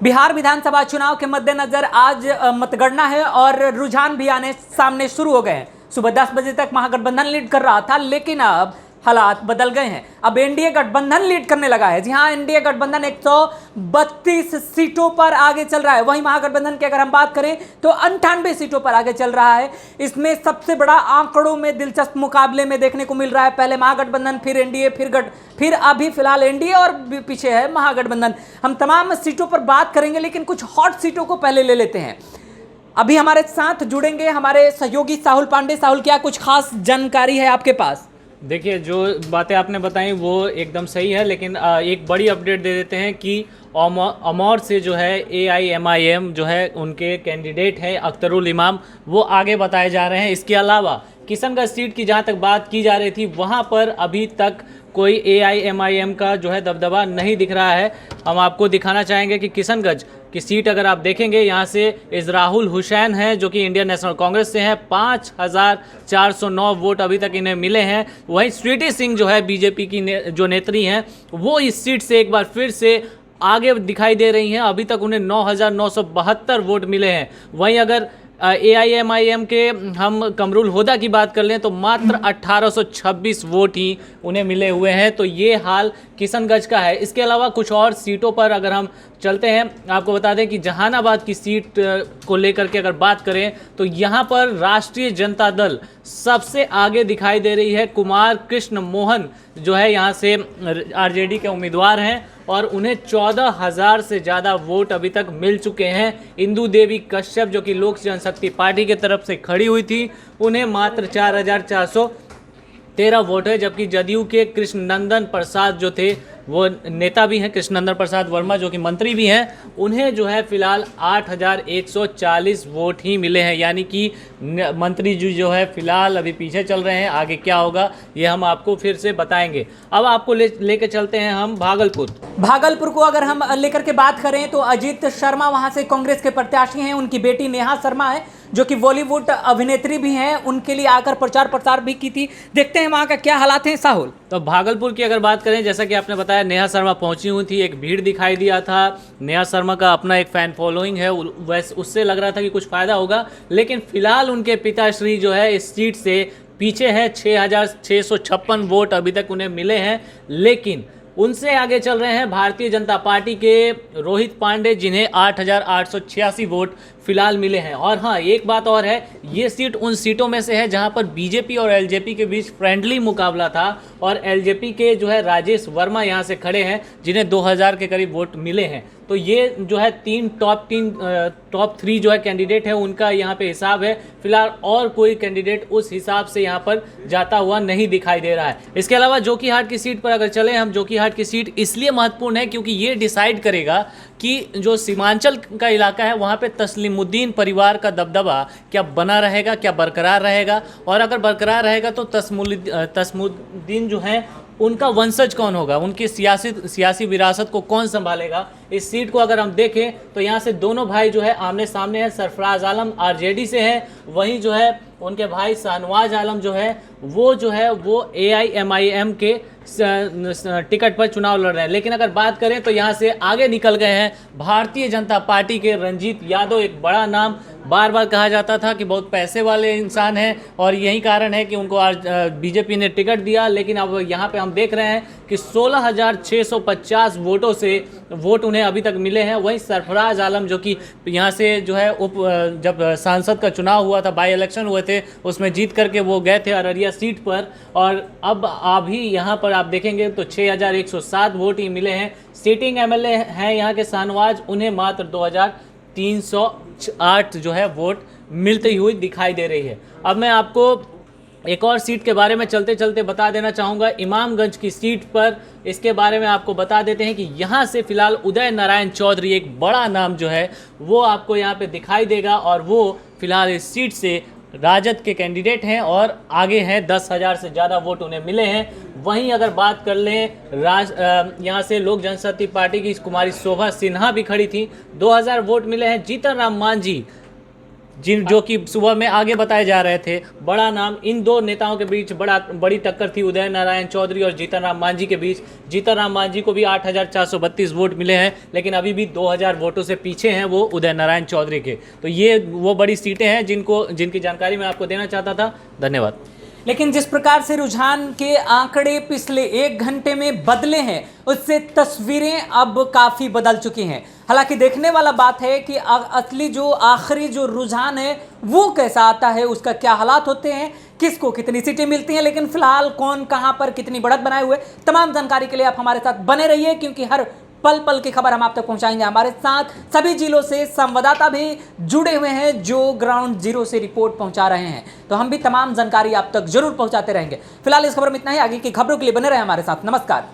बिहार विधानसभा चुनाव के मद्देनजर आज मतगणना है और रुझान भी आने सामने शुरू हो गए हैं। सुबह 10 बजे तक महागठबंधन लीड कर रहा था, लेकिन अब हालात बदल गए हैं। अब एनडीए गठबंधन लीड करने लगा है। जी हां, एनडीए गठबंधन 132 सीटों पर आगे चल रहा है। वहीं महागठबंधन की अगर हम बात करें तो 98 सीटों पर आगे चल रहा है। इसमें सबसे बड़ा आंकड़ों में दिलचस्प मुकाबले में देखने को मिल रहा है। पहले महागठबंधन, फिर एनडीए, फिर अभी फिलहाल एनडीए और पीछे है महागठबंधन। हम तमाम सीटों पर बात करेंगे, लेकिन कुछ हॉट सीटों को पहले ले लेते हैं। अभी हमारे साथ जुड़ेंगे हमारे सहयोगी साहुल पांडे। साहुल, क्या कुछ खास जानकारी है आपके पास? देखिए, जो बातें आपने बताई वो एकदम सही है, लेकिन एक बड़ी अपडेट दे देते हैं कि अमौर से जो है AIMIM जो है उनके कैंडिडेट हैं अख्तरुल इमाम, वो आगे बताए जा रहे हैं। इसके अलावा किशनगंज सीट की जहां तक बात की जा रही थी, वहां पर अभी तक कोई AIMIM का जो है दबदबा नहीं दिख रहा है। हम आपको दिखाना चाहेंगे कि किशनगंज की सीट अगर आप देखेंगे, यहाँ से इजराहुल हुसैन हैं जो कि इंडियन नेशनल कांग्रेस से हैं। 5409 वोट अभी तक इन्हें मिले हैं। वहीं स्वीटी सिंह जो है बीजेपी की जो नेत्री हैं, वो इस सीट से एक बार फिर से आगे दिखाई दे रही हैं। अभी तक उन्हें 9972 वोट मिले हैं। वहीं अगर AIMIM के हम कमरुल होदा की बात कर लें तो मात्र 1826 वोट ही उन्हें मिले हुए हैं। तो ये हाल किशनगंज का है। इसके अलावा कुछ और सीटों पर अगर हम चलते हैं, आपको बता दें कि जहानाबाद की सीट को लेकर के अगर बात करें तो यहाँ पर राष्ट्रीय जनता दल सबसे आगे दिखाई दे रही है। कुमार कृष्ण मोहन जो है यहाँ से RJD के उम्मीदवार हैं और उन्हें 14,000 से ज़्यादा वोट अभी तक मिल चुके हैं। इंदू देवी कश्यप जो कि लोक जनशक्ति पार्टी की तरफ से खड़ी हुई थी, उन्हें मात्र 4,413 वोट है। जबकि जदयू के कृष्णनंदन प्रसाद जो थे, वो नेता भी हैं, कृष्णनंदन प्रसाद वर्मा जो कि मंत्री भी हैं, उन्हें जो है फिलहाल 8,140 वोट ही मिले हैं। यानी कि मंत्री जी जो है फिलहाल अभी पीछे चल रहे हैं। आगे क्या होगा ये हम आपको फिर से बताएंगे। अब आपको लेके चलते हैं हम भागलपुर को अगर हम लेकर के बात करें तो अजीत शर्मा वहां से कांग्रेस के प्रत्याशी हैं। उनकी बेटी नेहा शर्मा है जो कि बॉलीवुड अभिनेत्री भी हैं। उनके लिए आकर प्रचार प्रसार भी की थी। देखते हैं वहां का क्या हालात हैं। साहुल, तो भागलपुर की अगर बात करें, जैसा कि आपने बताया, नेहा शर्मा पहुंची हुई थी। एक भीड़ दिखाई दिया था। नेहा शर्मा का अपना एक फैन फॉलोइंग है, वैसे उससे लग रहा था कि कुछ फायदा होगा, लेकिन फिलहाल उनके पिताश्री जो है इस सीट से पीछे है। 6,656 वोट अभी तक उन्हें मिले हैं। लेकिन उनसे आगे चल रहे हैं भारतीय जनता पार्टी के रोहित पांडे, जिन्हें 8,886 वोट फिलहाल मिले हैं। और हाँ, एक बात और है, ये सीट उन सीटों में से है जहां पर बीजेपी और एलजेपी के बीच फ्रेंडली मुकाबला था और एलजेपी के जो है राजेश वर्मा यहां से खड़े हैं, जिन्हें 2000 के करीब वोट मिले हैं। तो ये जो है टॉप 3 जो है कैंडिडेट है, उनका यहाँ पे हिसाब है। फिलहाल और कोई कैंडिडेट उस हिसाब से यहाँ पर जाता हुआ नहीं दिखाई दे रहा है। इसके अलावा जोकीहाट की सीट पर अगर चले हम, जोकीहाट की सीट इसलिए महत्वपूर्ण है क्योंकि ये डिसाइड करेगा कि जो सीमांचल का इलाका है वहाँ पे तस्लीमुद्दीन परिवार का दबदबा क्या बना रहेगा, क्या बरकरार रहेगा। और अगर बरकरार रहेगा तो तस्लीमुद्दीन जो है उनका वंशज कौन होगा, उनकी सियासी विरासत को कौन संभालेगा। इस सीट को अगर हम देखें तो यहाँ से दोनों भाई जो है आमने सामने हैं। सरफराज आलम RJD से है, वहीं जो है उनके भाई शाहनवाज आलम जो है वो AIMIM के टिकट पर चुनाव लड़ रहे हैं। लेकिन अगर बात करें तो यहाँ से आगे निकल गए हैं भारतीय जनता पार्टी के रंजीत यादव। एक बड़ा नाम, बार बार कहा जाता था कि बहुत पैसे वाले इंसान हैं और यही कारण है कि उनको आज बीजेपी ने टिकट दिया। लेकिन अब यहाँ पे हम देख रहे हैं कि 16,650 वोटों से वोट उन्हें अभी तक मिले हैं। वहीं सरफराज आलम जो कि यहाँ से जो है जब सांसद का चुनाव हुआ था, बाई इलेक्शन हुए थे, उसमें जीत करके वो गए थे अररिया सीट पर। और अब अभी यहाँ पर आप देखेंगे तो 6,107 वोट ही मिले हैं। सिटिंग MLA हैं यहाँ के शाहनवाज, उन्हें मात्र 2,308 जो है वोट मिलती हुई दिखाई दे रही है। अब मैं आपको एक और सीट के बारे में चलते चलते बता देना चाहूँगा, इमामगंज की सीट पर। इसके बारे में आपको बता देते हैं कि यहाँ से फिलहाल उदय नारायण चौधरी, एक बड़ा नाम जो है वो आपको यहाँ पे दिखाई देगा और वो फिलहाल इस सीट से राजद के कैंडिडेट हैं और आगे हैं। 10,000 से ज़्यादा वोट उन्हें मिले हैं। वहीं अगर बात कर लें यहाँ से लोक जनशक्ति पार्टी की कुमारी शोभा सिन्हा भी खड़ी थी, 2,000 वोट मिले हैं। जीतन राम मांझी जो कि सुबह में आगे बताए जा रहे थे। बड़ा नाम, इन दो नेताओं के बीच बड़ी टक्कर थी उदय नारायण चौधरी और जीतन राम मांझी के बीच। जीतन राम मांझी को भी 8,432 वोट मिले हैं, लेकिन अभी भी 2,000 वोटों से पीछे हैं वो उदय नारायण चौधरी के। तो ये वो बड़ी सीटें हैं जिनकी जानकारी मैं आपको देना चाहता था। धन्यवाद। लेकिन जिस प्रकार से रुझान के आंकड़े पिछले 1 घंटे में बदले हैं, उससे तस्वीरें अब काफी बदल चुकी हैं। हालांकि देखने वाला बात है कि असली जो आखिरी जो रुझान है वो कैसा आता है, उसका क्या हालात होते हैं, किसको कितनी सीटें मिलती हैं। लेकिन फिलहाल कौन कहां पर कितनी बढ़त बनाए हुए, तमाम जानकारी के लिए आप हमारे साथ बने रहिए, क्योंकि हर पल पल की खबर हम आप तक पहुंचाएंगे। हमारे साथ सभी जिलों से संवाददाता भी जुड़े हुए हैं जो ग्राउंड जीरो से रिपोर्ट पहुंचा रहे हैं, तो हम भी तमाम जानकारी आप तक जरूर पहुंचाते रहेंगे। फिलहाल इस खबर में इतना ही। आगे की खबरों के लिए बने रहे हमारे साथ। नमस्कार।